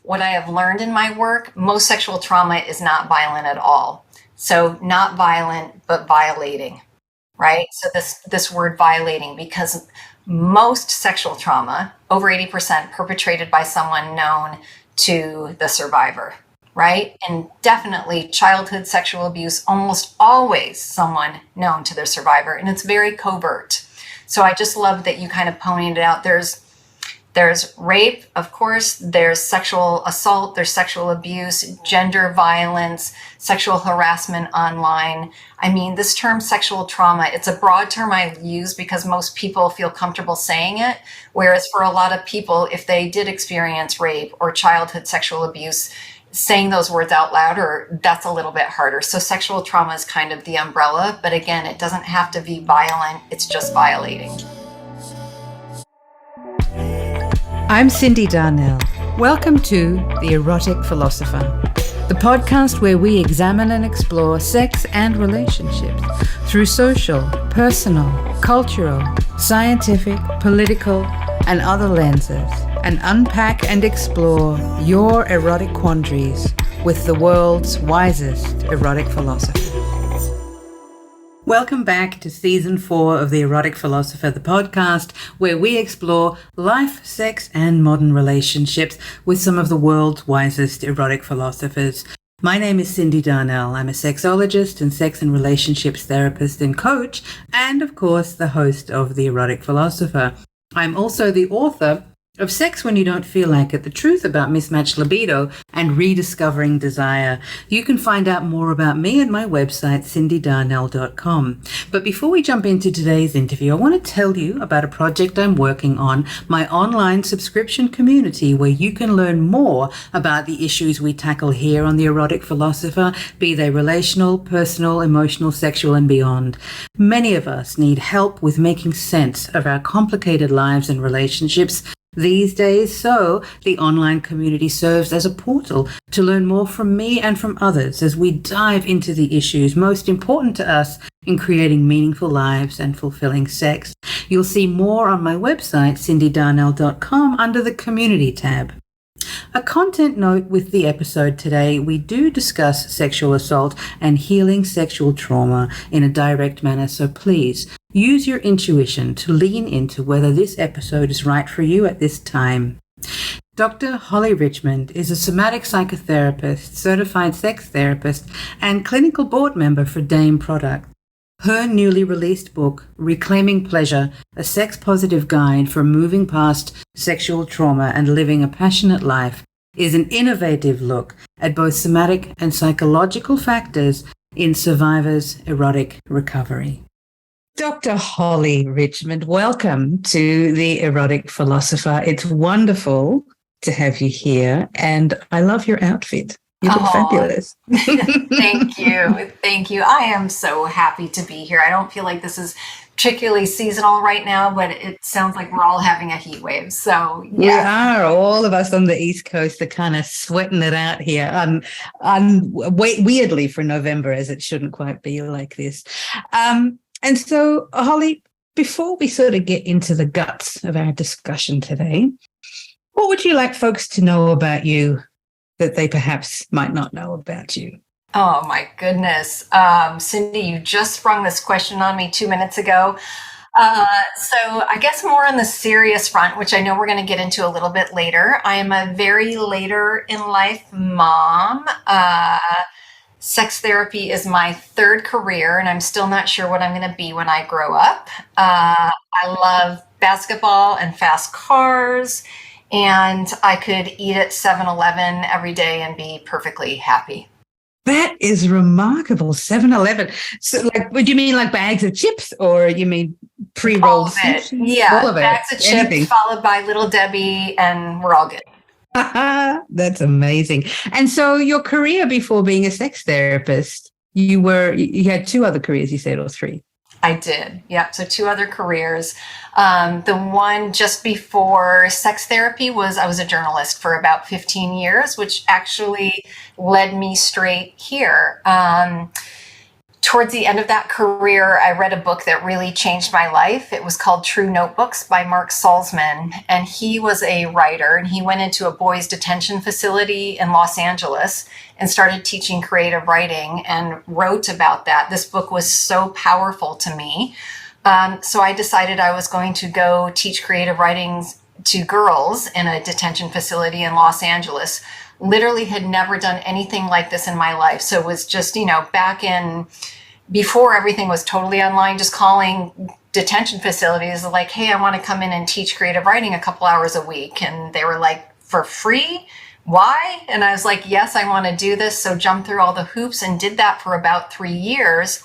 what I have learned in my work, most sexual trauma is not violent at all. So not violent, but violating, right? So this word violating, because most sexual trauma, over 80%, perpetrated by someone known to the survivor, right? And definitely childhood sexual abuse, almost always someone known to their survivor, and it's very covert. So I just love that you kind of pointed out there's rape, of course, there's sexual assault, there's sexual abuse, gender violence, sexual harassment online. I mean, this term sexual trauma, it's a broad term I use because most people feel comfortable saying it, whereas for a lot of people, if they did experience rape or childhood sexual abuse, saying those words out loud, or that's a little bit harder. So sexual trauma is kind of the umbrella, but again, it doesn't have to be violent, it's just violating. I'm Cindy Darnell. Welcome to The Erotic Philosopher, the podcast where we examine and explore sex and relationships through social, personal, cultural, scientific, political, and other lenses, and unpack and explore your erotic quandaries with the world's wisest erotic philosopher. Welcome back to Season 4 of The Erotic Philosopher, the podcast where we explore life, sex, and modern relationships with some of the world's wisest erotic philosophers. My name is Cindy Darnell. I'm a sexologist and sex and relationships therapist and coach, and of course, the host of The Erotic Philosopher. I'm also the author of Sex When You Don't Feel Like It, the truth about mismatched libido and rediscovering desire. You can find out more about me at my website, cindydarnell.com. But before we jump into today's interview, I want to tell you about a project I'm working on, my online subscription community, where you can learn more about the issues we tackle here on The Erotic Philosopher, be they relational, personal, emotional, sexual, and beyond. Many of us need help with making sense of our complicated lives and relationships these days, so the online community serves as a portal to learn more from me and from others as we dive into the issues most important to us in creating meaningful lives and fulfilling sex. You'll see more on my website, cindydarnell.com, under the Community tab. A content note with the episode today: we do discuss sexual assault and healing sexual trauma in a direct manner, so please use your intuition to lean into whether this episode is right for you at this time. Dr. Holly Richmond is a somatic psychotherapist, certified sex therapist, and clinical board member for Dame Product. Her newly released book, Reclaiming Pleasure, a sex-positive guide for moving past sexual trauma and living a passionate life, is an innovative look at both somatic and psychological factors in survivors' erotic recovery. Dr. Holly Richmond, welcome to The Erotic Philosopher. It's wonderful to have you here, and I love your outfit. You look fabulous. Thank you. Thank you. I am so happy to be here. I don't feel like this is particularly seasonal right now, but it sounds like we're all having a heat wave. So yeah. We are, all of us on the East Coast are kind of sweating it out here. Weirdly for November, as it shouldn't quite be like this. And so, Holly, before we sort of get into the guts of our discussion today, what would you like folks to know about you that they perhaps might not know about you? Oh my goodness. Cindy, you just sprung this question on me 2 minutes ago. So I guess more on the serious front, which I know we're going to get into a little bit later. I am a very later in life mom. Sex therapy is my third career, and I'm still not sure what I'm going to be when I grow up. I love basketball and fast cars, and I could eat at 7-Eleven every day and be perfectly happy. That is remarkable. 7-Eleven. So, like, would you mean like bags of chips, or you mean pre-rolled sushi? Yeah, all of it. Bags of Anything. chips followed by Little Debbie, and we're all good. That's amazing. And so your career before being a sex therapist, you had two other careers, you said, or three? I did. Yeah. So 2 other careers. The one just before sex therapy was I was a journalist for about 15 years, which actually led me straight here. Towards the end of that career, I read a book that really changed my life. It was called True Notebooks by Mark Salzman. And he was a writer, and he went into a boys' detention facility in Los Angeles and started teaching creative writing and wrote about that. This book was so powerful to me. So I decided I was going to go teach creative writing to girls in a detention facility in Los Angeles. Literally had never done anything like this in my life. So it was just, back in before everything was totally online, just calling detention facilities like, hey, I want to come in and teach creative writing a couple hours a week. And they were like, for free? Why? And I was like, yes, I want to do this. So jumped through all the hoops and did that for about 3 years.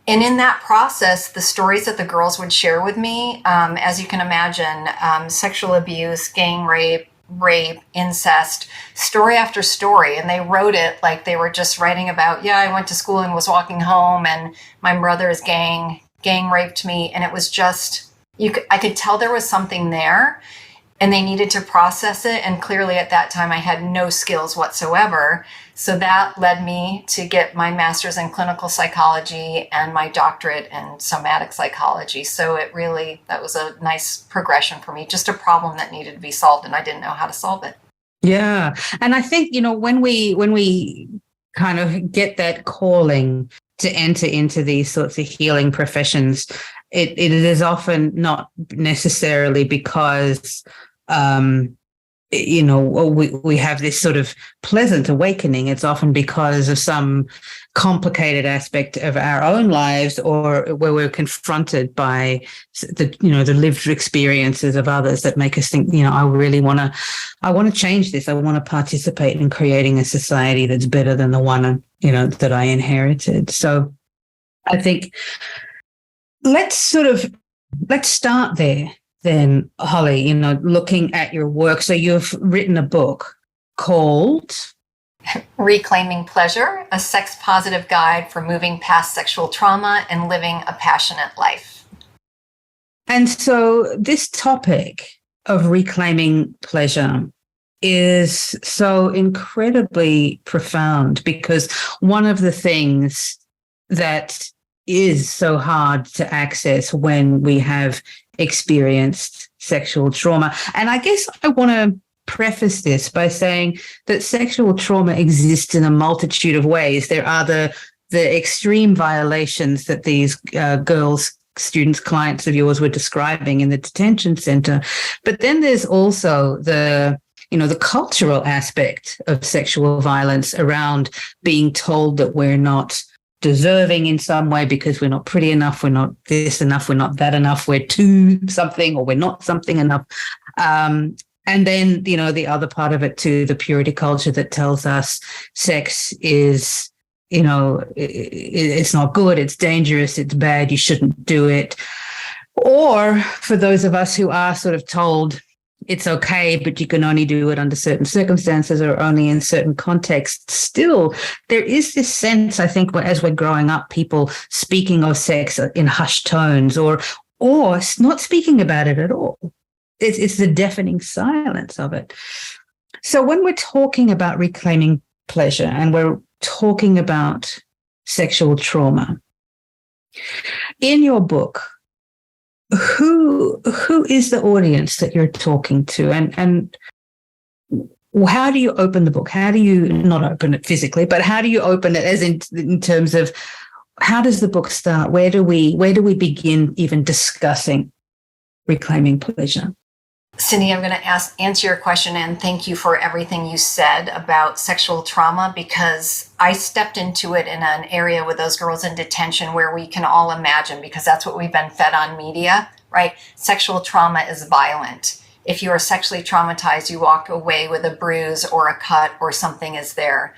And in that process, the stories that the girls would share with me, as you can imagine, sexual abuse, gang rape, incest, story after story. And they wrote it like they were just writing about, I went to school and was walking home and my brother's gang raped me. And it was just, I could tell there was something there and they needed to process it. And clearly at that time I had no skills whatsoever. So that led me to get my master's in clinical psychology and my doctorate in somatic psychology. So that was a nice progression for me, just a problem that needed to be solved and I didn't know how to solve it. Yeah. And I think, when we kind of get that calling to enter into these sorts of healing professions, it is often not necessarily because we have this sort of pleasant awakening. It's often because of some complicated aspect of our own lives, or where we're confronted by the lived experiences of others that make us think, I want to change this. I want to participate in creating a society that's better than the one, that I inherited. So I think let's start there. Then, Holly, looking at your work. So you've written a book called Reclaiming Pleasure, a sex-positive guide for moving past sexual trauma and living a passionate life. And so this topic of reclaiming pleasure is so incredibly profound, because one of the things that is so hard to access when we have experienced sexual trauma. And I guess I want to preface this by saying that sexual trauma exists in a multitude of ways. There are the extreme violations that these girls, students, clients of yours were describing in the detention center. But then there's also the cultural aspect of sexual violence around being told that we're not deserving in some way because we're not pretty enough, we're not this enough, we're not that enough, we're too something or we're not something enough. And then, the other part of it too, the purity culture that tells us sex is, it's not good, it's dangerous, it's bad, you shouldn't do it. Or for those of us who are sort of told it's okay, but you can only do it under certain circumstances or only in certain contexts. Still, there is this sense, I think, as we're growing up, people speaking of sex in hushed tones or not speaking about it at all. It's the deafening silence of it. So when we're talking about reclaiming pleasure and we're talking about sexual trauma, in your book, who is the audience that you're talking to, and how do you open the book? How do you not open it physically, but how do you open it as in terms of how does the book start? Where do we begin even discussing reclaiming pleasure? Cindy, I'm going to answer your question, and thank you for everything you said about sexual trauma, because I stepped into it in an area with those girls in detention where we can all imagine, because that's what we've been fed on media, right? Sexual trauma is violent. If you are sexually traumatized, you walk away with a bruise or a cut or something is there.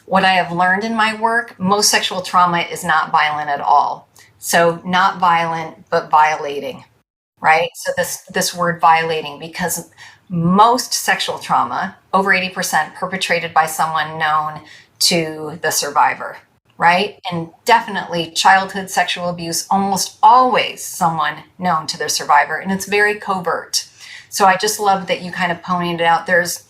What I have learned in my work, most sexual trauma is not violent at all. So not violent, but violating. Right? So this word violating, because most sexual trauma, over 80%, perpetrated by someone known to the survivor, right? And definitely childhood sexual abuse, almost always someone known to the survivor, and it's very covert. So I just love that you kind of pointed out there's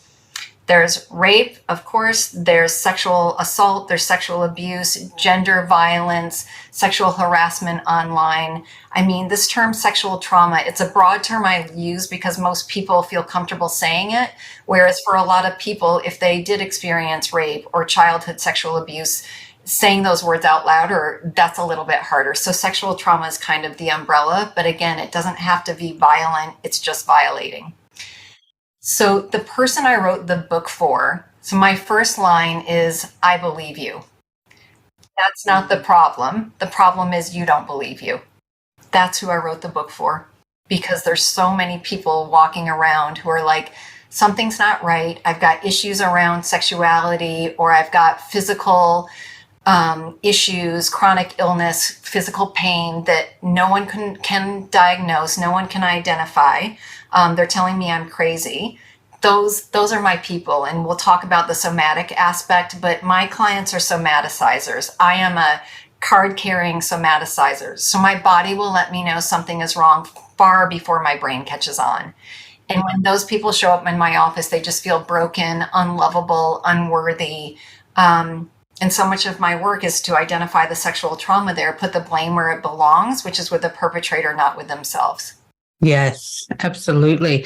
There's rape, of course, there's sexual assault, there's sexual abuse, gender violence, sexual harassment online. I mean, this term sexual trauma, it's a broad term I use because most people feel comfortable saying it. Whereas for a lot of people, if they did experience rape or childhood sexual abuse, saying those words out loud, or that's a little bit harder. So sexual trauma is kind of the umbrella, but again, it doesn't have to be violent. It's just violating. So the person I wrote the book for, so my first line is, I believe you. That's not the problem. The problem is you don't believe you. That's who I wrote the book for, because there's so many people walking around who are like, something's not right. I've got issues around sexuality, or I've got physical issues, chronic illness, physical pain that no one can diagnose, no one can identify. They're telling me I'm crazy. Those are my people, and we'll talk about the somatic aspect, but my clients are somaticizers. I am a card-carrying somatizer. So my body will let me know something is wrong far before my brain catches on. And when those people show up in my office, they just feel broken, unlovable, unworthy. And so much of my work is to identify the sexual trauma there, put the blame where it belongs, which is with the perpetrator, not with themselves. Yes, absolutely.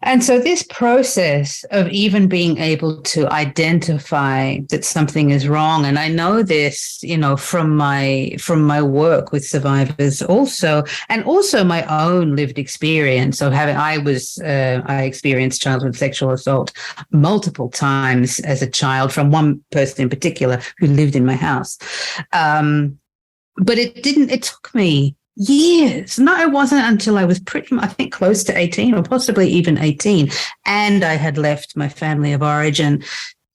And so this process of even being able to identify that something is wrong, and I know this, from my work with survivors also, and also my own lived experience of I experienced childhood sexual assault multiple times as a child from one person in particular who lived in my house. But it took me years. No, it wasn't until I was I think close to 18 or possibly even 18. And I had left my family of origin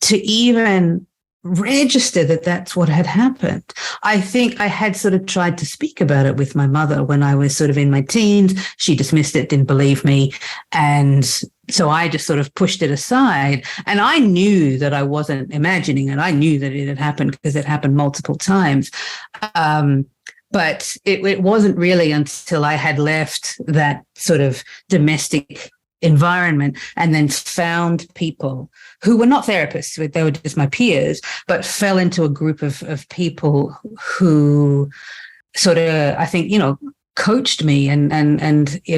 to even register that that's what had happened. I think I had sort of tried to speak about it with my mother when I was sort of in my teens. She dismissed it, didn't believe me. And so I just sort of pushed it aside. And I knew that I wasn't imagining it. I knew that it had happened because it happened multiple times. But it wasn't really until I had left that sort of domestic environment and then found people who were not therapists, they were just my peers, but fell into a group of people who sort of, I think, coached me and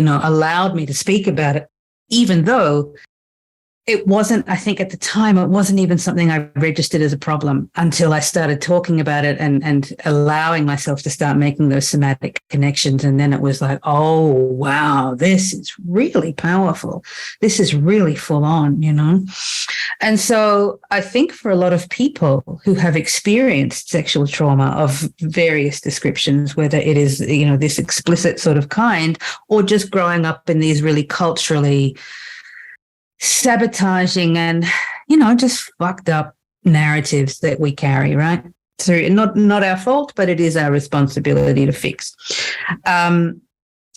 allowed me to speak about it, even though it wasn't, I think at the time, it wasn't even something I registered as a problem until I started talking about it and allowing myself to start making those somatic connections. And then it was like, oh, wow, this is really powerful. This is really full on, And so I think for a lot of people who have experienced sexual trauma of various descriptions, whether it is, this explicit sort of kind, or just growing up in these really culturally sabotaging and, just fucked up narratives that we carry, right? So not our fault, but it is our responsibility to fix.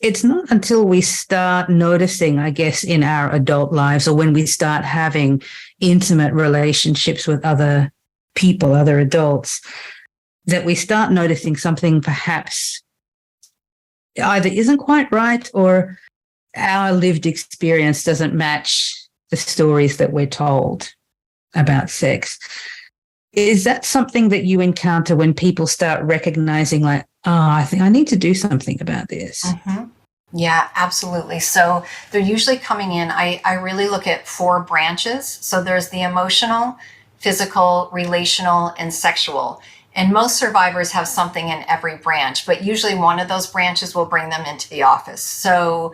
It's not until we start noticing, I guess, in our adult lives, or when we start having intimate relationships with other people, other adults, that we start noticing something perhaps either isn't quite right or our lived experience doesn't match the stories that we're told about sex. Is that something that you encounter when people start recognizing like, I think I need to do something about this? Mm-hmm. Yeah, absolutely. So they're usually coming in. I really look at 4 branches. So there's the emotional, physical, relational, and sexual. And most survivors have something in every branch, but usually one of those branches will bring them into the office. So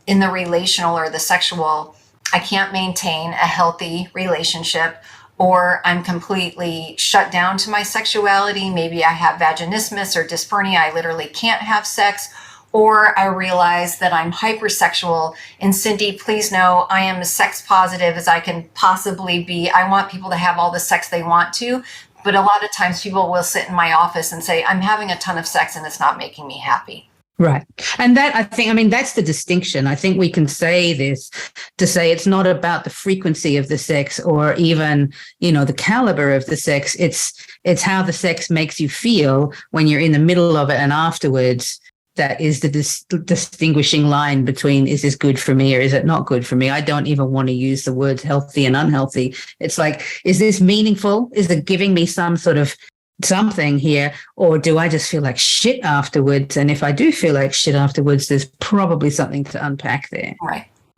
in the relational or the sexual, I can't maintain a healthy relationship, or I'm completely shut down to my sexuality. Maybe I have vaginismus or dysphoria. I literally can't have sex. Or I realize that I'm hypersexual. And Cindy, please know I am as sex positive as I can possibly be. I want people to have all the sex they want to. But a lot of times people will sit in my office and say, I'm having a ton of sex and it's not making me happy. Right. And that's the distinction. I think we can say this to say it's not about the frequency of the sex or even, the caliber of the sex. It's how the sex makes you feel when you're in the middle of it and afterwards. that is the distinguishing line between, is this good for me or is it not good for me? I don't even want to use the words healthy and unhealthy. It's like, is this meaningful? Is it giving me some sort of something here, or do I just feel like shit afterwards? And if I do feel like shit afterwards, there's probably something to unpack there.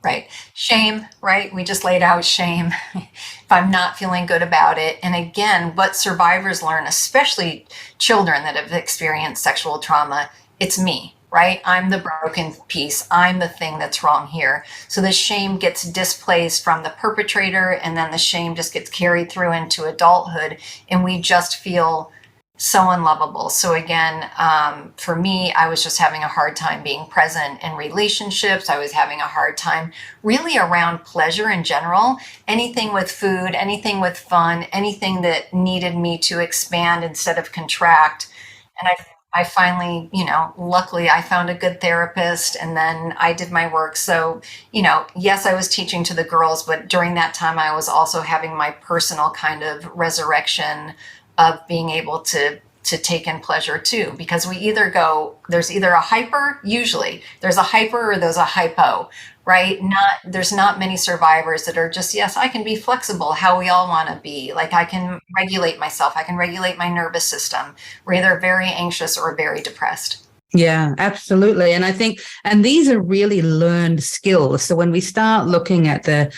Right. Shame, right? We just laid out shame. If I'm not feeling good about it. And again, what survivors learn, especially children that have experienced sexual trauma, it's me, right? I'm the broken piece. I'm the thing that's wrong here. So the shame gets displaced from the perpetrator, and then the shame just gets carried through into adulthood, and we just feel so unlovable. So again, for me, I was just having a hard time being present in relationships. I was having a hard time really around pleasure in general. Anything with food, anything with fun, anything that needed me to expand instead of contract. And I finally, luckily I found a good therapist, and then I did my work. So, yes, I was teaching to the girls, but during that time I was also having my personal kind of resurrection of being able to take in pleasure too, because there's either a hyper, usually there's a hyper or there's a hypo, right? There's not many survivors that are just, yes, I can be flexible how we all want to be. Like, I can regulate myself. I can regulate my nervous system. We're either very anxious or very depressed. Yeah, absolutely. And I think, and these are really learned skills. So when we start looking at the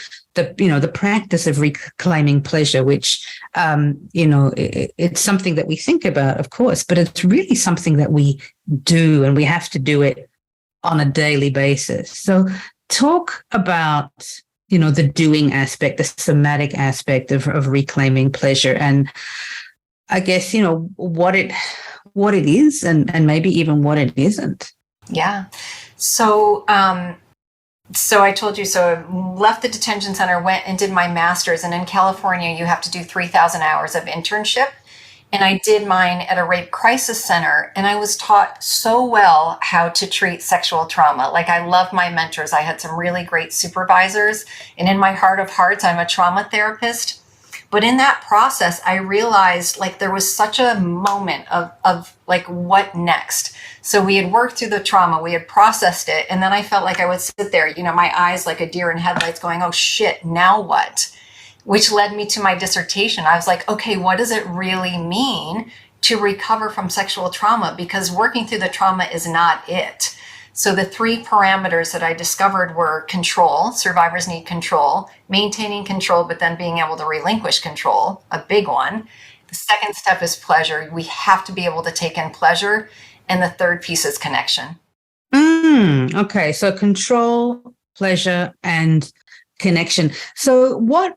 practice of reclaiming pleasure, which, it's something that we think about, of course, but it's really something that we do, and we have to do it on a daily basis. So talk about, the doing aspect, the somatic aspect of reclaiming pleasure, and I guess, what it is, and maybe even what it isn't. Yeah. So I told you, so I left the detention center, went and did my master's. And in California, you have to do 3,000 hours of internship. And I did mine at a rape crisis center. And I was taught so well how to treat sexual trauma. Like, I love my mentors. I had some really great supervisors. And in my heart of hearts, I'm a trauma therapist. But in that process, I realized, like, there was such a moment of like, what next? So we had worked through the trauma, we had processed it. And then I felt like I would sit there, my eyes like a deer in headlights going, oh shit, now what? Which led me to my dissertation. I was like, okay, what does it really mean to recover from sexual trauma? Because working through the trauma is not it. So the 3 parameters that I discovered were control. Survivors need control, maintaining control, but then being able to relinquish control, a big one. The second step is pleasure. We have to be able to take in pleasure. And the third piece is connection. Okay. So control, pleasure, and connection. So what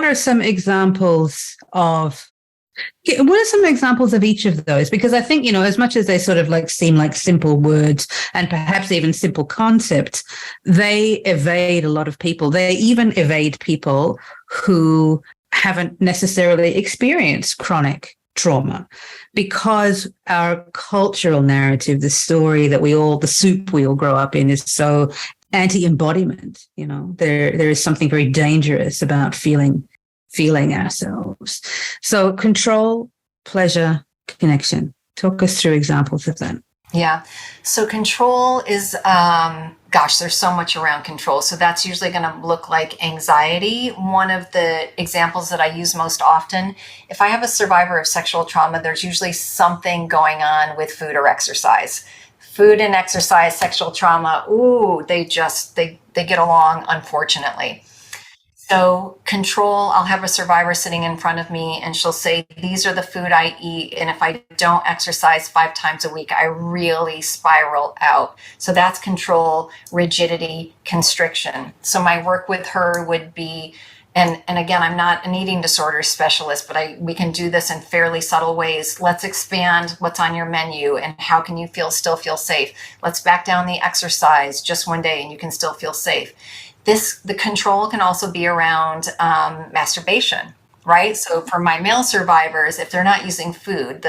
are some examples of each of those? Because I think, as much as they sort of like seem like simple words and perhaps even simple concepts, they evade a lot of people. They even evade people who haven't necessarily experienced chronic trauma, because our cultural narrative, the story that the soup we all grow up in, is so anti-embodiment. There is something very dangerous about feeling ourselves. So control, pleasure, connection. Talk us through examples of that. Yeah. So control is, there's so much around control. So that's usually going to look like anxiety. One of the examples that I use most often, if I have a survivor of sexual trauma, there's usually something going on with food or exercise. Food and exercise, sexual trauma, they get along, unfortunately. So control, I'll have a survivor sitting in front of me and she'll say, these are the food I eat. And if I don't exercise 5 times a week, I really spiral out. So that's control, rigidity, constriction. So my work with her would be, and again, I'm not an eating disorder specialist, but we can do this in fairly subtle ways. Let's expand what's on your menu and how can you still feel safe. Let's back down the exercise just one day and you can still feel safe. The control can also be around masturbation, right? So for my male survivors, if they're not using food,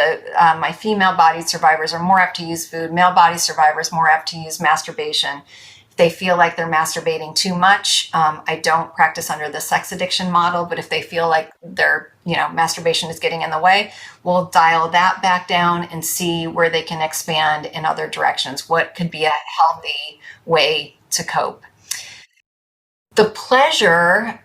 my female-bodied survivors are more apt to use food. Male-bodied survivors more apt to use masturbation. If they feel like they're masturbating too much, I don't practice under the sex addiction model, but if they feel like their, masturbation is getting in the way, we'll dial that back down and see where they can expand in other directions. What could be a healthy way to cope? The pleasure,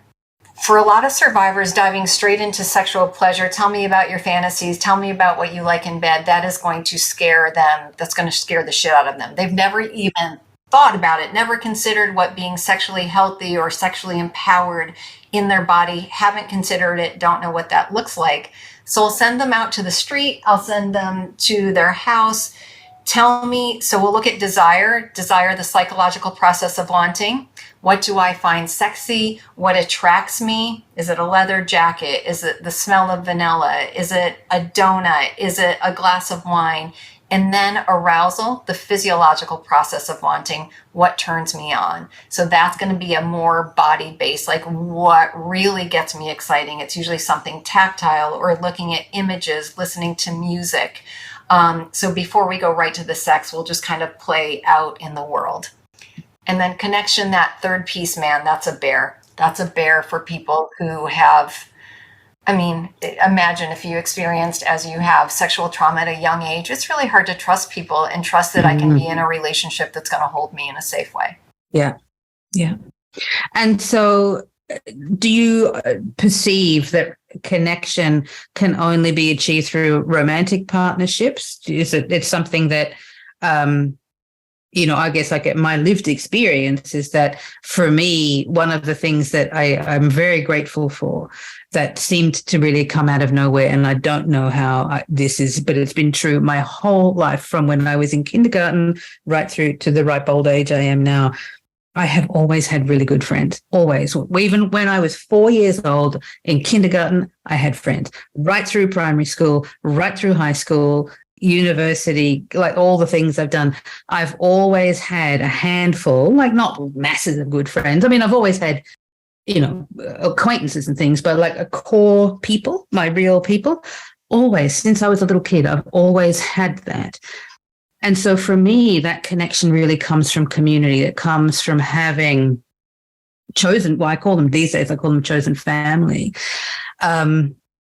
for a lot of survivors, diving straight into sexual pleasure, tell me about your fantasies, tell me about what you like in bed, that is going to scare them. That's going to scare the shit out of them. They've never even thought about it, never considered what being sexually healthy or sexually empowered in their body, haven't considered it, don't know what that looks like. So I'll send them out to the street, I'll send them to their house. Tell me, so we'll look at desire, the psychological process of wanting. What do I find sexy? What attracts me? Is it a leather jacket? Is it the smell of vanilla? Is it a donut? Is it a glass of wine? And then arousal, the physiological process of wanting. What turns me on? So that's going to be a more body-based, like what really gets me exciting. It's usually something tactile or looking at images, listening to music. So before we go right to the sex, we'll just kind of play out in the world. And then connection, that third piece, man, that's a bear. That's a bear for people who have, imagine if you experienced, as you have, sexual trauma at a young age. It's really hard to trust people and trust that I can be in a relationship that's going to hold me in a safe way. Yeah. Yeah. And so do you perceive that connection can only be achieved through romantic partnerships? It's something that, I guess like my lived experience is that for me, one of the things that I'm very grateful for that seemed to really come out of nowhere, and I don't know how this is, but it's been true my whole life from when I was in kindergarten right through to the ripe old age I am now. I have always had really good friends, always. Even when I was 4 years old in kindergarten, I had friends right through primary school, right through high school, university, like all the things I've done. I've always had a handful, like not masses of good friends. I've always had, acquaintances and things, but like a core people, my real people, always, since I was a little kid, I've always had that. And so for me, that connection really comes from community. It comes from having chosen, I call them these days, I call them chosen family.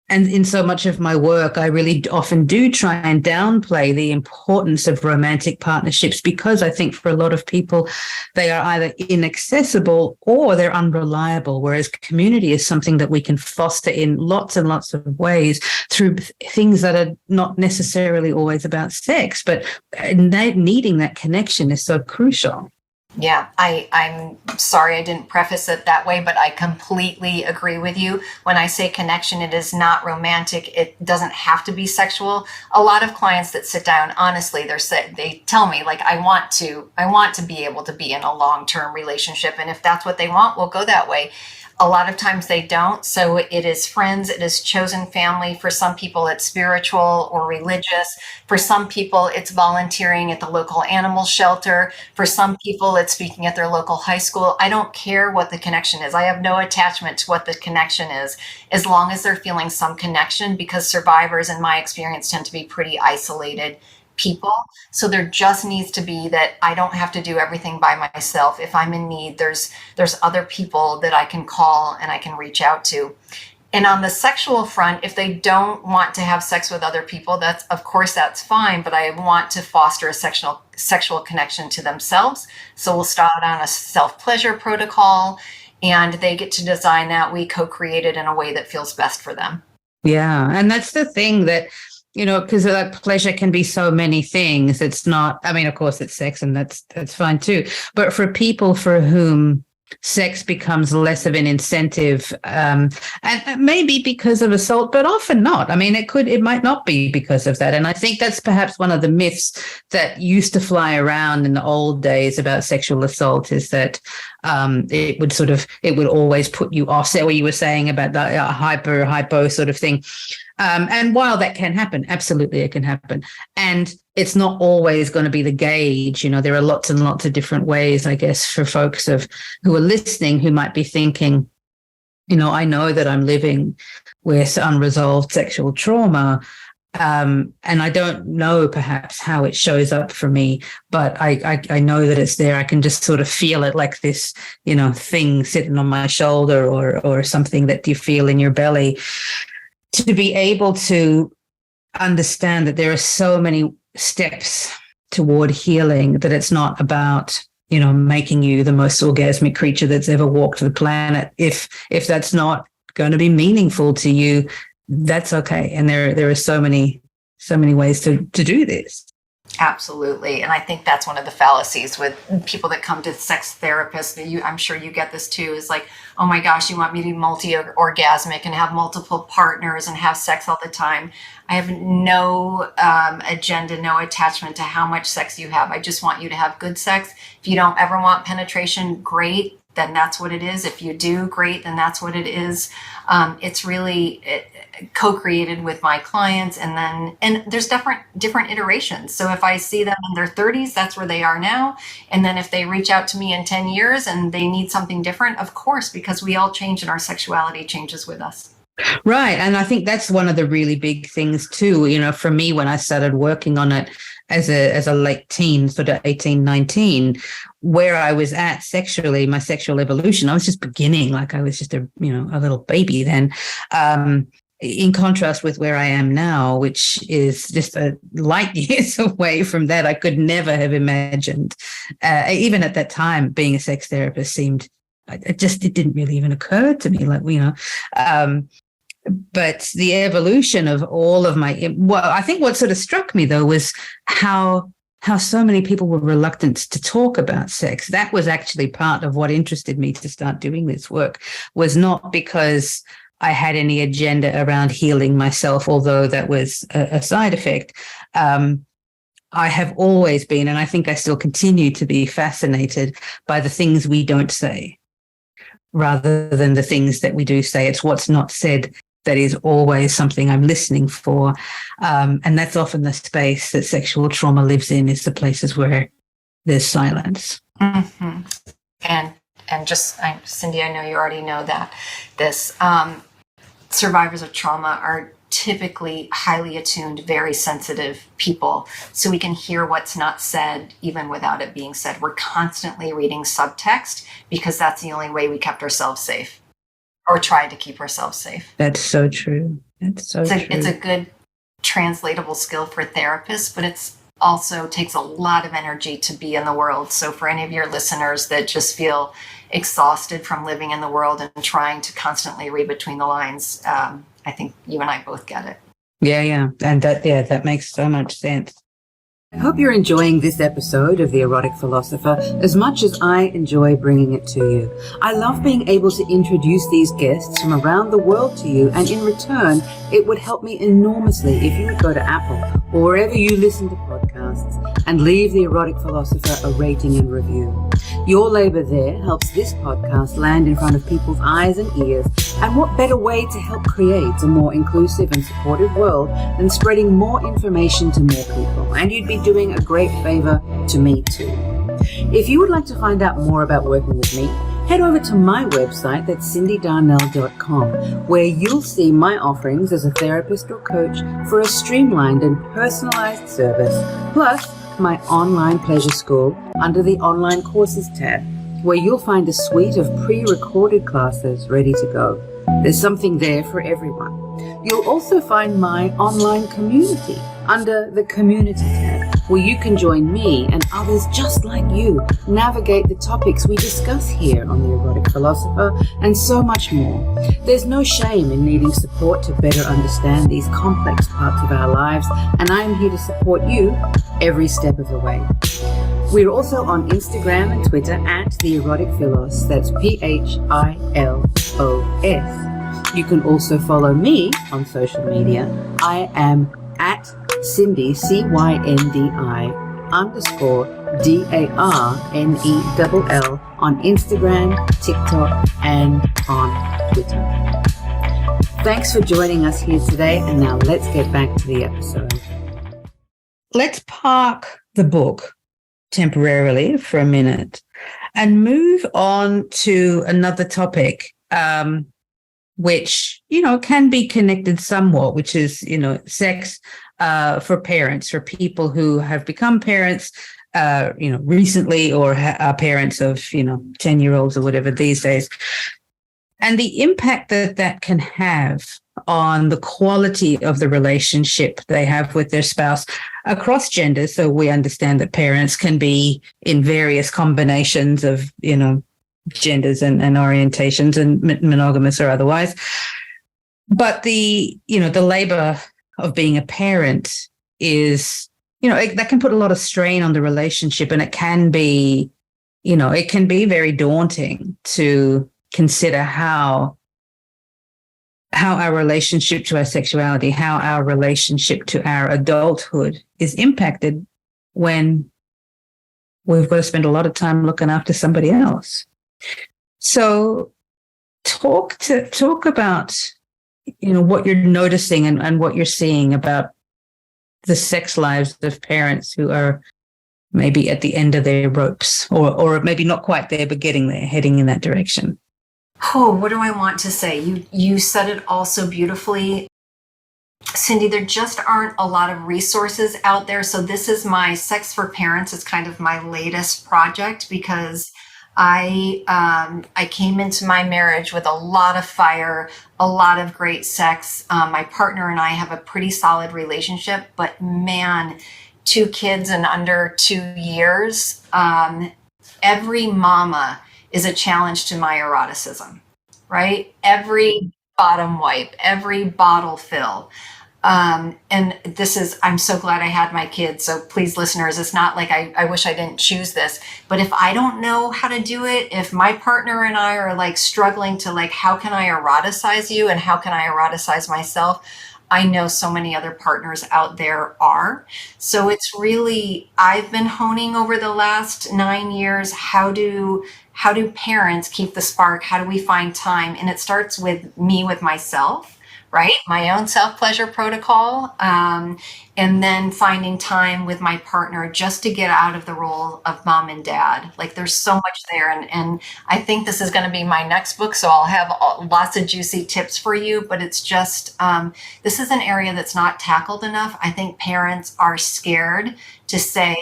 And in so much of my work, I really often do try and downplay the importance of romantic partnerships, because I think for a lot of people, they are either inaccessible or they're unreliable, whereas community is something that we can foster in lots and lots of ways through things that are not necessarily always about sex, but needing that connection is so crucial. Yeah, I'm sorry I didn't preface it that way, but I completely agree with you. When I say connection, it is not romantic. It doesn't have to be sexual. A lot of clients that sit down, honestly, they tell me, like, I want to be able to be in a long-term relationship. And if that's what they want, we'll go that way. A lot of times they don't. So it is friends, it is chosen family. For some people, it's spiritual or religious. For some people, it's volunteering at the local animal shelter. For some people, it's speaking at their local high school. I don't care what the connection is. I have no attachment to what the connection is, as long as they're feeling some connection, because survivors, in my experience, tend to be pretty isolated people. So there just needs to be that I don't have to do everything by myself. If I'm in need, there's other people that I can call and I can reach out to. And on the sexual front, if they don't want to have sex with other people, that's fine, but I want to foster a sexual connection to themselves. So we'll start on a self-pleasure protocol, and they get to design that. We co-create it in a way that feels best for them. Yeah, and that's the thing that, because that pleasure can be so many things. It's not, of course it's sex, and that's fine too. But for people for whom sex becomes less of an incentive, and maybe because of assault, but often not. It might not be because of that. And I think that's perhaps one of the myths that used to fly around in the old days about sexual assault, is that it would always put you off. So what you were saying about the hypo sort of thing. And while that can happen, absolutely it can happen. And it's not always going to be the gauge. There are lots and lots of different ways, I guess, for folks who are listening, who might be thinking, I know that I'm living with unresolved sexual trauma. And I don't know perhaps how it shows up for me, but I know that it's there. I can just sort of feel it, like this, thing sitting on my shoulder, or something that you feel in your belly. To be able to understand that there are so many steps toward healing, that it's not about, making you the most orgasmic creature that's ever walked the planet. If that's not going to be meaningful to you, that's okay. And there are so many ways to do this. Absolutely. And I think that's one of the fallacies with people that come to sex therapists. I'm sure you get this too, is like, oh my gosh, you want me to be multi-orgasmic and have multiple partners and have sex all the time. I have no agenda, no attachment to how much sex you have. I just want you to have good sex. If you don't ever want penetration, great, then that's what it is. If you do, great, then that's what it is. It's really co-created with my clients, and there's different iterations. So if I see them in their 30s, that's where they are now. And then if they reach out to me in 10 years and they need something different, of course, because we all change and our sexuality changes with us. Right. And I think that's one of the really big things too, for me, when I started working on it as a late teen, sort of 18, 19, where I was at sexually, my sexual evolution, I was just beginning, like I was just a little baby then. In contrast with where I am now, which is just a light years away from that. I could never have imagined, even at that time, being a sex therapist seemed, it didn't really even occur to me, but the evolution of all of I think what sort of struck me though was how so many people were reluctant to talk about sex. That was actually part of what interested me to start doing this work, was not because I had any agenda around healing myself, although that was a side effect. I have always been, and I think I still continue to be, fascinated by the things we don't say rather than the things that we do say. It's what's not said that is always something I'm listening for. And that's often the space that sexual trauma lives in, is the places where there's silence. Mm-hmm. And just, Cindy, I know you already know that this survivors of trauma are typically highly attuned, very sensitive people. So we can hear what's not said even without it being said. We're constantly reading subtext because that's the only way we kept ourselves safe, or tried to keep ourselves safe. That's so true. It's a good translatable skill for therapists, but it's also takes a lot of energy to be in the world. So for any of your listeners that just feel exhausted from living in the world and trying to constantly read between the lines, I think you and I both get it. Yeah. And that makes so much sense. I hope you're enjoying this episode of The Erotic Philosopher as much as I enjoy bringing it to you. I love being able to introduce these guests from around the world to you, and in return, it would help me enormously if you would go to Apple or wherever you listen to podcasts and leave The Erotic Philosopher a rating and review. Your labor there helps this podcast land in front of people's eyes and ears, and what better way to help create a more inclusive and supportive world than spreading more information to more people. And you'd be doing a great favor to me too. If you would like to find out more about working with me, head over to my website, that's cindydarnell.com, where you'll see my offerings as a therapist or coach for a streamlined and personalized service, plus my online pleasure school under the online courses tab, where you'll find a suite of pre-recorded classes ready to go. There's something there for everyone. You'll also find my online community under the community tab, where you can join me and others just like you navigate the topics we discuss here on The Erotic Philosopher, and so much more. There's no shame in needing support to better understand these complex parts of our lives, and I am here to support you every step of the way. We're also on Instagram and Twitter at The Erotic Philos, that's PHILOS. You can also follow me on social media. I am at Cindy, CYNDI_DARNELL on Instagram, TikTok, and on Twitter. Thanks for joining us here today, and now let's get back to the episode. Let's park the book temporarily for a minute and move on to another topic. which, can be connected somewhat, which is, sex for parents, for people who have become parents, recently, or are parents of, 10-year-olds or whatever these days. And the impact that can have on the quality of the relationship they have with their spouse across genders. So we understand that parents can be in various combinations of, genders and orientations, and monogamous or otherwise. But the labor of being a parent is, that can put a lot of strain on the relationship, and it can be very daunting to consider how our relationship to our sexuality, how our relationship to our adulthood is impacted when we've got to spend a lot of time looking after somebody else. So talk about, what you're noticing and what you're seeing about the sex lives of parents who are maybe at the end of their ropes, or maybe not quite there, but getting there, heading in that direction. Oh, what do I want to say? You said it all so beautifully, Cindy. There just aren't a lot of resources out there. So this is my Sex for Parents. It's kind of my latest project, because I came into my marriage with a lot of fire, a lot of great sex. My partner and I have a pretty solid relationship, but man, 2 kids in under 2 years. Every mama is a challenge to my eroticism, right? Every bottom wipe, every bottle fill. And I'm so glad I had my kids. So please, listeners, it's not like I wish I didn't choose this, but if I don't know how to do it, if my partner and I are like struggling to like, how can I eroticize you and how can I eroticize myself? I know so many other partners out there are. So it's really, I've been honing over the last 9 years, how do parents keep the spark? How do we find time? And it starts with me, with myself, right? My own self-pleasure protocol. And then finding time with my partner just to get out of the role of mom and dad. Like there's so much there. And I think this is going to be my next book. So I'll have lots of juicy tips for you, but it's just, this is an area that's not tackled enough. I think parents are scared to say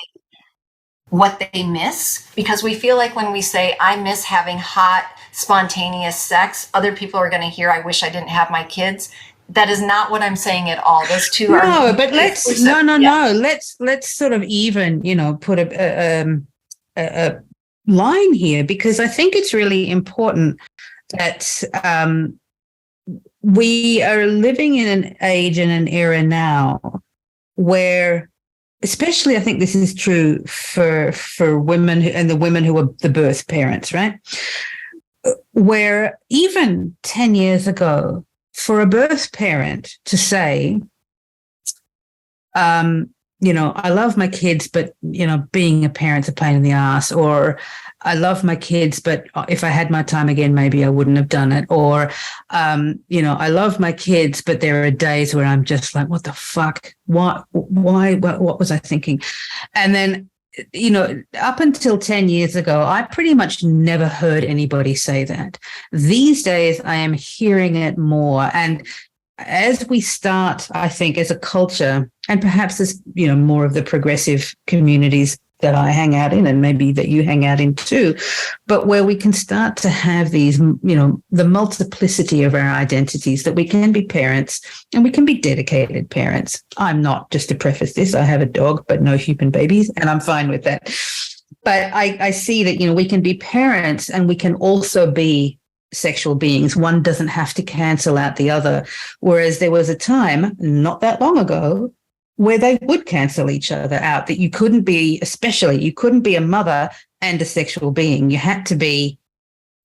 what they miss, because we feel like when we say, I miss having hot, spontaneous sex, other people are going to hear, I wish I didn't have my kids. That is not what I'm saying at all. Those two are no, but let's exclusive. no. Let's sort of even, put a line here, because I think it's really important that we are living in an age and an era now where, especially, I think this is true for women and the women who are the birth parents, right? Where even 10 years ago, for a birth parent to say, I love my kids, but, being a parent's a pain in the ass, or I love my kids, but if I had my time again, maybe I wouldn't have done it. Or, I love my kids, but there are days where I'm just like, what the fuck? Why, what was I thinking? And then, up until 10 years ago, I pretty much never heard anybody say that. These days, I am hearing it more. And as we start, I think, as a culture, and perhaps as, more of the progressive communities that I hang out in, and maybe that you hang out in too, but where we can start to have these, the multiplicity of our identities, that we can be parents and we can be dedicated parents. I'm not, just to preface this, I have a dog, but no human babies, and I'm fine with that. But I see that, we can be parents and we can also be sexual beings. One doesn't have to cancel out the other. Whereas there was a time not that long ago where they would cancel each other out, that you couldn't be a mother and a sexual being. You had to be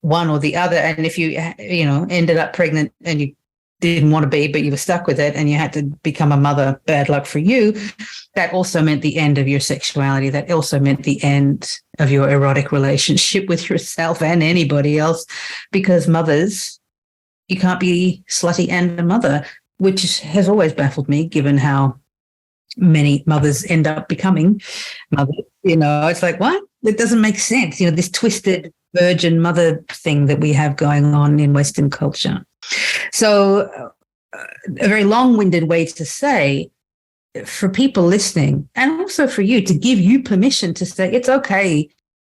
one or the other. And if you, ended up pregnant and you didn't want to be, but you were stuck with it and you had to become a mother, bad luck for you, that also meant the end of your sexuality. That also meant the end of your erotic relationship with yourself and anybody else, because mothers, you can't be slutty and a mother, which has always baffled me, given how many mothers end up becoming mothers. It's like, what? It doesn't make sense. This twisted virgin mother thing that we have going on in Western culture. So, a very long-winded way to say, for people listening, and also for you, to give you permission to say it's okay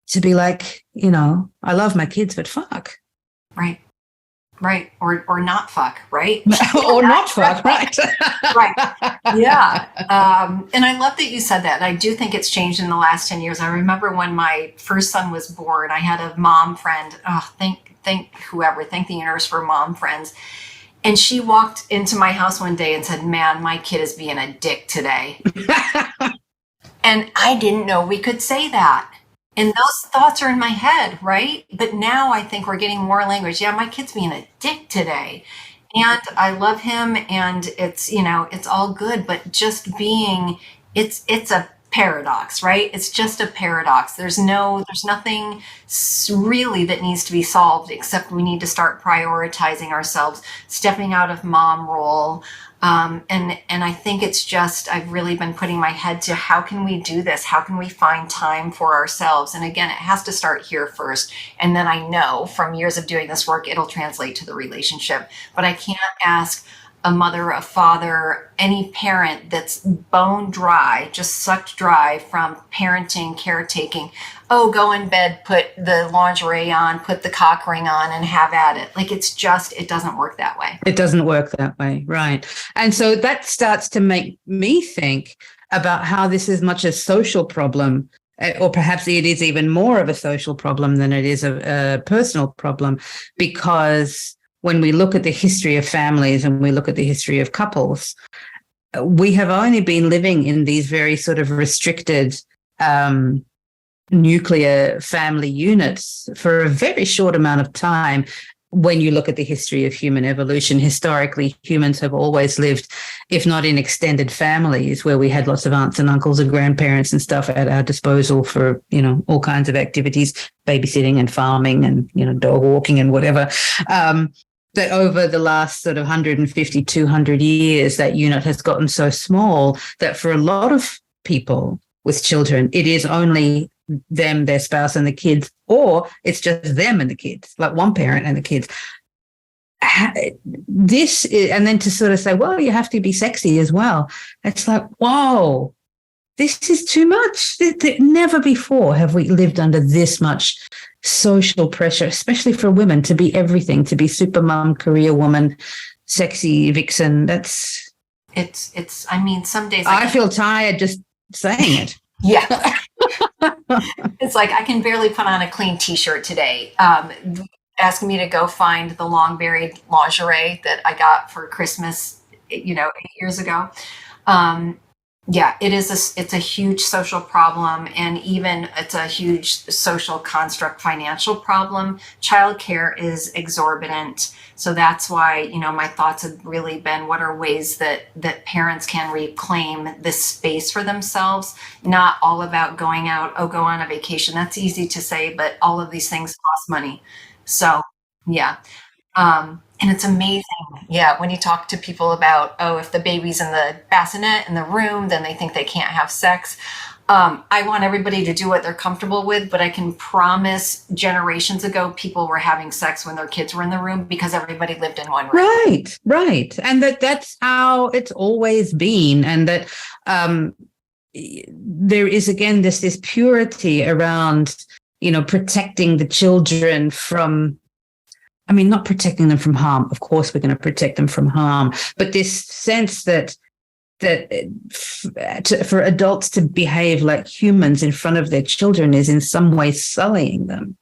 to be like, I love my kids, but fuck. Right. Right. Or not fuck, right? Or not fuck, right. Right. Yeah. And I love that you said that. I do think it's changed in the last 10 years. I remember when my first son was born, I had a mom friend. Oh, thank whoever, thank the universe for mom friends. And she walked into my house one day and said, "Man, my kid is being a dick today." And I didn't know we could say that. And those thoughts are in my head, right? But now I think we're getting more language. Yeah, my kid's being a dick today. And I love him and it's all good, but just being it's a paradox, right? It's just a paradox. There's nothing really that needs to be solved, except we need to start prioritizing ourselves, stepping out of mom role. And I think it's just, I've really been putting my head to how can we do this? How can we find time for ourselves? And again, it has to start here first. And then I know from years of doing this work, it'll translate to the relationship. But I can't ask a mother, a father, any parent that's bone dry, just sucked dry from parenting, caretaking. Oh, go in bed, put the lingerie on, put the cock ring on and have at it. Like it doesn't work that way. It doesn't work that way. Right. And so that starts to make me think about how this is much a social problem, or perhaps it is even more of a social problem than it is a personal problem, because when we look at the history of families and we look at the history of couples, we have only been living in these very sort of restricted nuclear family units for a very short amount of time. When you look at the history of human evolution, historically, humans have always lived, if not in extended families, where we had lots of aunts and uncles and grandparents and stuff at our disposal for, all kinds of activities, babysitting and farming and, dog walking and whatever. That over the last sort of 150, 200 years, that unit has gotten so small that for a lot of people with children, it is only them, their spouse and the kids, or it's just them and the kids, like one parent and the kids. This is, and then to sort of say, well, you have to be sexy as well. It's like, whoa, this is too much. Never before have we lived under this much social pressure, especially for women, to be everything, to be super mom, career woman, sexy vixen. I mean, some days I feel tired just saying it. Yeah. It's like I can barely put on a clean t-shirt today. Asking me to go find the long buried lingerie that I got for Christmas, 8 years ago. Yeah, it's a huge social problem, and even it's a huge social construct, financial problem. Childcare is exorbitant. So that's why, my thoughts have really been, what are ways that parents can reclaim this space for themselves? Not all about going out, go on a vacation. That's easy to say, but all of these things cost money. So yeah. And it's amazing. Yeah. When you talk to people about, if the baby's in the bassinet in the room, then they think they can't have sex. I want everybody to do what they're comfortable with, but I can promise generations ago, people were having sex when their kids were in the room because everybody lived in one room. Right. And that's how it's always been. And that there is, again, this purity around, protecting the children from, not protecting them from harm. Of course, we're going to protect them from harm. But this sense that for adults to behave like humans in front of their children is in some way sullying them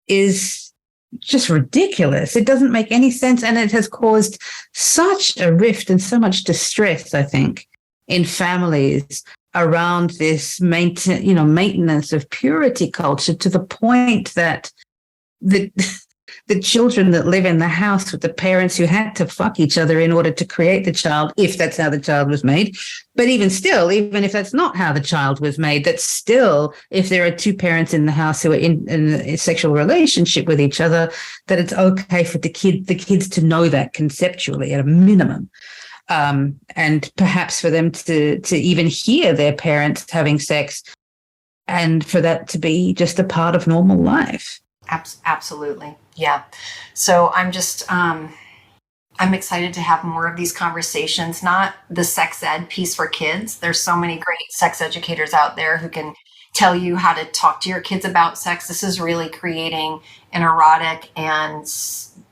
is just ridiculous. It doesn't make any sense. And it has caused such a rift and so much distress, I think, in families around this maintenance of purity culture, to the point that the children that live in the house with the parents who had to fuck each other in order to create the child, if that's how the child was made. But even still, even if that's not how the child was made, that still, if there are two parents in the house who are in a sexual relationship with each other, that it's okay for the kids to know that conceptually at a minimum. And perhaps for them to even hear their parents having sex, and for that to be just a part of normal life. Absolutely. Yeah. So I'm just, I'm excited to have more of these conversations, not the sex ed piece for kids. There's so many great sex educators out there who can tell you how to talk to your kids about sex. This is really creating an erotic and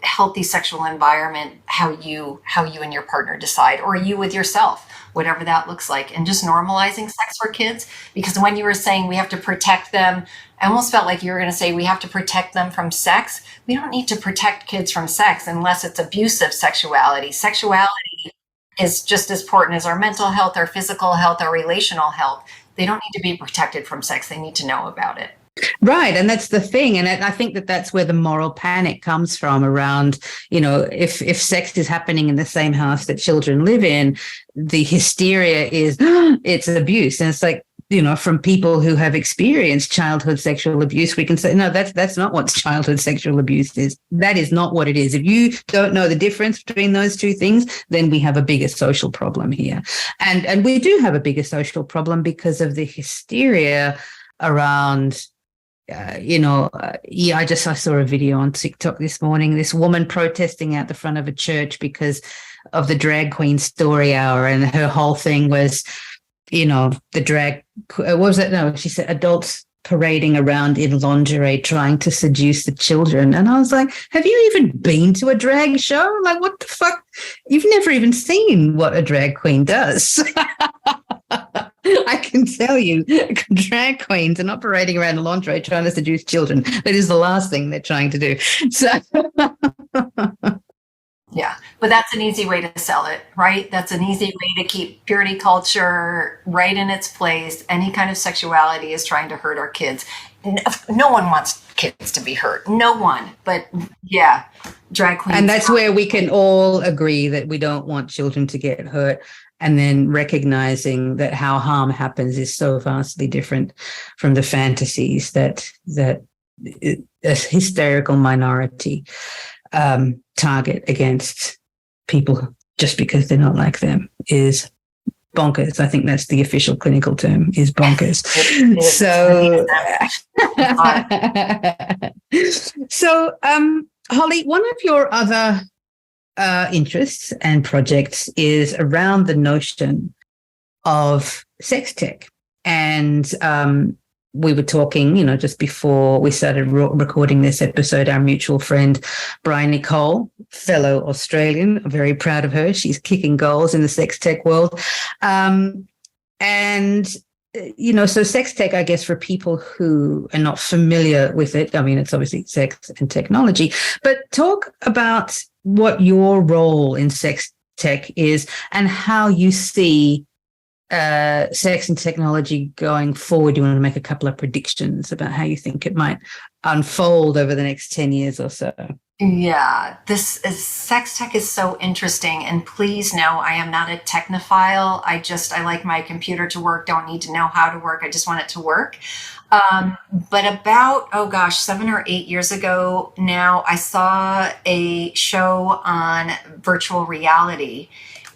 healthy sexual environment, how you and your partner decide, or you with yourself, whatever that looks like, and just normalizing sex for kids. Because when you were saying we have to protect them, I almost felt like you were going to say we have to protect them from sex. We don't need to protect kids from sex unless it's abusive sexuality. Sexuality is just as important as our mental health, our physical health, our relational health. They don't need to be protected from sex. They need to know about it. Right. And that's the thing. And I think that that's where the moral panic comes from around, if sex is happening in the same house that children live in, the hysteria is it's abuse. And it's like, from people who have experienced childhood sexual abuse, we can say, no, that's not what childhood sexual abuse is. That is not what it is. If you don't know the difference between those two things, then we have a bigger social problem here. And we do have a bigger social problem because of the hysteria around I saw a video on TikTok this morning, this woman protesting out the front of a church because of the drag queen story hour. And her whole thing was, the drag, what was it? No, she said adults parading around in lingerie trying to seduce the children. And I was like, have you even been to a drag show? Like, what the fuck? You've never even seen what a drag queen does. I can tell you, drag queens are not parading around in lingerie trying to seduce children. That is the last thing they're trying to do. So, yeah, but that's an easy way to sell it, right? That's an easy way to keep purity culture right in its place. Any kind of sexuality is trying to hurt our kids. No one wants kids to be hurt. No one. But yeah, drag queens. And that's where we can all agree that we don't want children to get hurt. And then recognizing that how harm happens is so vastly different from the fantasies that a hysterical minority target against people just because they're not like them is bonkers. I think that's the official clinical term, is bonkers. So, Holly, one of your other interests and projects is around the notion of sex tech. And we were talking, just before we started recording this episode, our mutual friend, Brian Nicole, fellow Australian, I'm very proud of her. She's kicking goals in the sex tech world. So sex tech, I guess, for people who are not familiar with it, I mean, it's obviously sex and technology, but talk about what your role in sex tech is and how you see sex and technology going forward. You want to make a couple of predictions about how you think it might unfold over the next 10 years or so. Yeah, sex tech is so interesting. And please know, I am not a technophile. I like my computer to work, don't need to know how to work. I just want it to work. But about, 7 or 8 years ago now, I saw a show on virtual reality.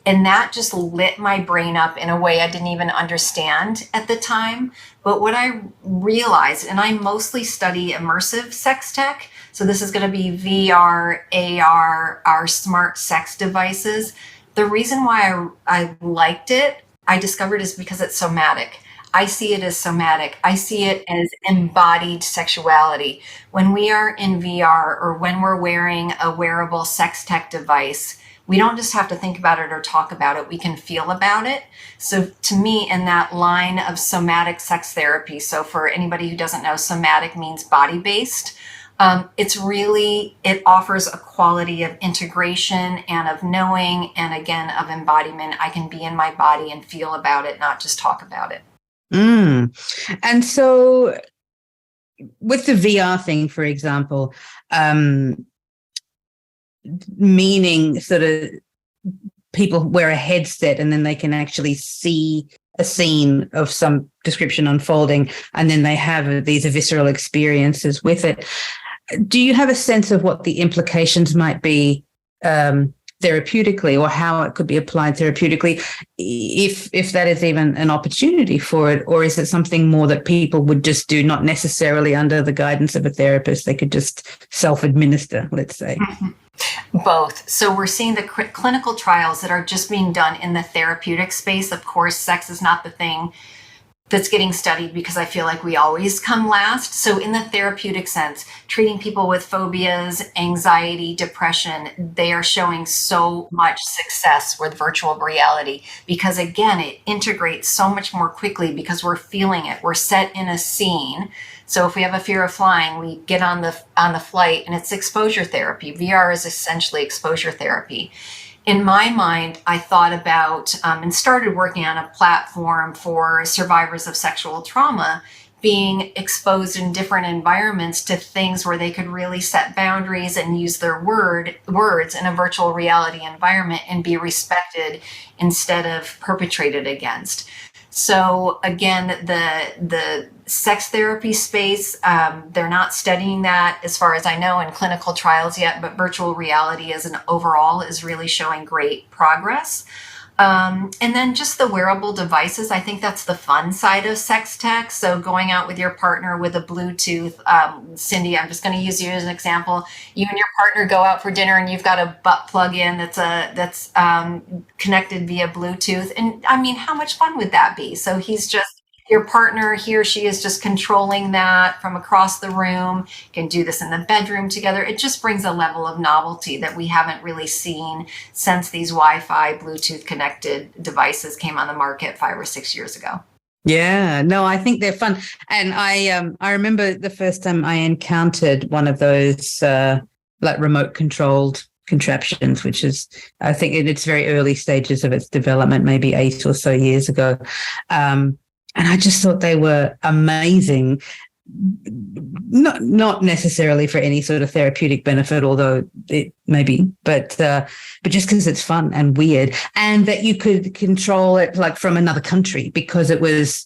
And that just lit my brain up in a way I didn't even understand at the time. But what I realized, and I mostly study immersive sex tech, so this is going to be VR, AR, our smart sex devices. The reason why I liked it, I discovered, is because it's somatic. I see it as somatic. I see it as embodied sexuality. When we are in VR or when we're wearing a wearable sex tech device, we don't just have to think about it or talk about it. We can feel about it. So to me, in that line of somatic sex therapy, so for anybody who doesn't know, somatic means body-based. It offers a quality of integration and of knowing, and again, of embodiment. I can be in my body and feel about it, not just talk about it. And so with the VR thing, for example, meaning sort of people wear a headset and then they can actually see a scene of some description unfolding, and then they have these visceral experiences with it. Do you have a sense of what the implications might be therapeutically, or how it could be applied therapeutically, if that is even an opportunity for it, or is it something more that people would just do, not necessarily under the guidance of a therapist? They could just self-administer, let's say. Both. So we're seeing the clinical trials that are just being done in the therapeutic space. Of course, sex is not the thing that's getting studied because I feel like we always come last. So in the therapeutic sense, treating people with phobias, anxiety, depression, they are showing so much success with virtual reality because, again, it integrates so much more quickly because we're feeling it. We're set in a scene. So if we have a fear of flying, we get on the flight, and it's exposure therapy. VR is essentially exposure therapy. In my mind, I thought about and started working on a platform for survivors of sexual trauma being exposed in different environments to things where they could really set boundaries and use their words in a virtual reality environment and be respected instead of perpetrated against. So again, the sex therapy space, they're not studying that as far as I know in clinical trials yet, but virtual reality as an overall is really showing great progress. And then just the wearable devices, I think that's the fun side of sex tech. So going out with your partner with a Bluetooth, Cindy, I'm just going to use you as an example. You and your partner go out for dinner and you've got a butt plug in that's connected via Bluetooth. And I mean, how much fun would that be? So he's just your partner, he or she is just controlling that from across the room, can do this in the bedroom together. It just brings a level of novelty that we haven't really seen since these Wi-Fi, Bluetooth connected devices came on the market 5 or 6 years ago. Yeah, no, I think they're fun. And I remember the first time I encountered one of those like remote controlled contraptions, which is, I think, in its very early stages of its development, maybe 8 or so years ago. And I just thought they were amazing, not necessarily for any sort of therapeutic benefit, although it may be, but just because it's fun and weird, and that you could control it like from another country because it was,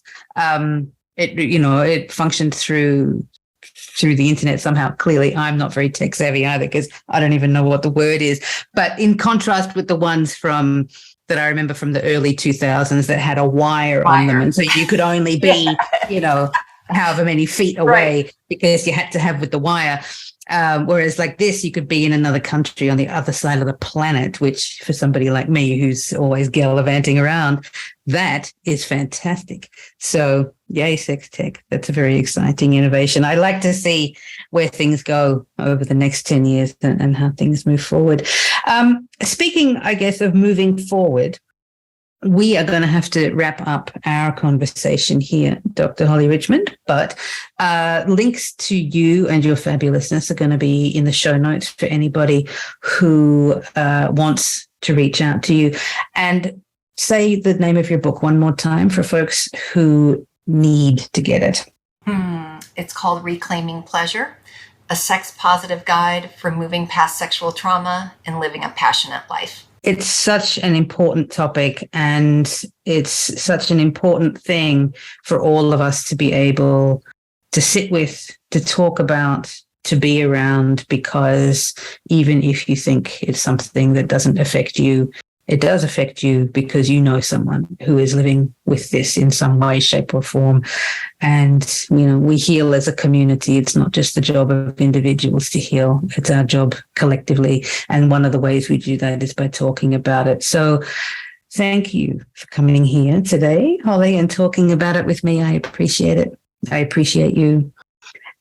it functioned through the internet somehow. Clearly, I'm not very tech savvy either because I don't even know what the word is. But in contrast with the ones that I remember from the early 2000s that had a wire on them. And so you could only be, however many feet away because you had to have with the wire. Whereas like this, you could be in another country on the other side of the planet, which for somebody like me who's always gallivanting around, that is fantastic. So yay, sex tech. That's a very exciting innovation. I like to see where things go over the next 10 years and how things move forward. Speaking, I guess, of moving forward, we are going to have to wrap up our conversation here, Dr. Holly Richmond, but links to you and your fabulousness are going to be in the show notes for anybody who wants to reach out to you. And say the name of your book one more time for folks who need to get it. It's called Reclaiming Pleasure, a sex-positive guide for moving past sexual trauma and living a passionate life. It's such an important topic, and it's such an important thing for all of us to be able to sit with, to talk about, to be around, because even if you think it's something that doesn't affect you, it does affect you because you know someone who is living with this in some way, shape, or form. And, we heal as a community. It's not just the job of individuals to heal. It's our job collectively. And one of the ways we do that is by talking about it. So thank you for coming here today, Holly, and talking about it with me. I appreciate it. I appreciate you.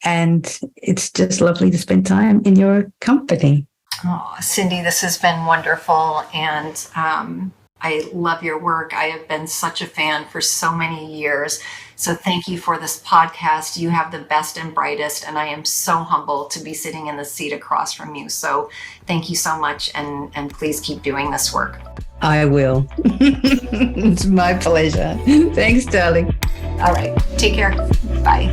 And it's just lovely to spend time in your company. Oh, Cindy, this has been wonderful, and I love your work. I have been such a fan for so many years. So thank you for this podcast. You have the best and brightest, and I am so humbled to be sitting in the seat across from you. So thank you so much, and please keep doing this work. I will. It's my pleasure. Thanks, darling. All right. Take care. Bye.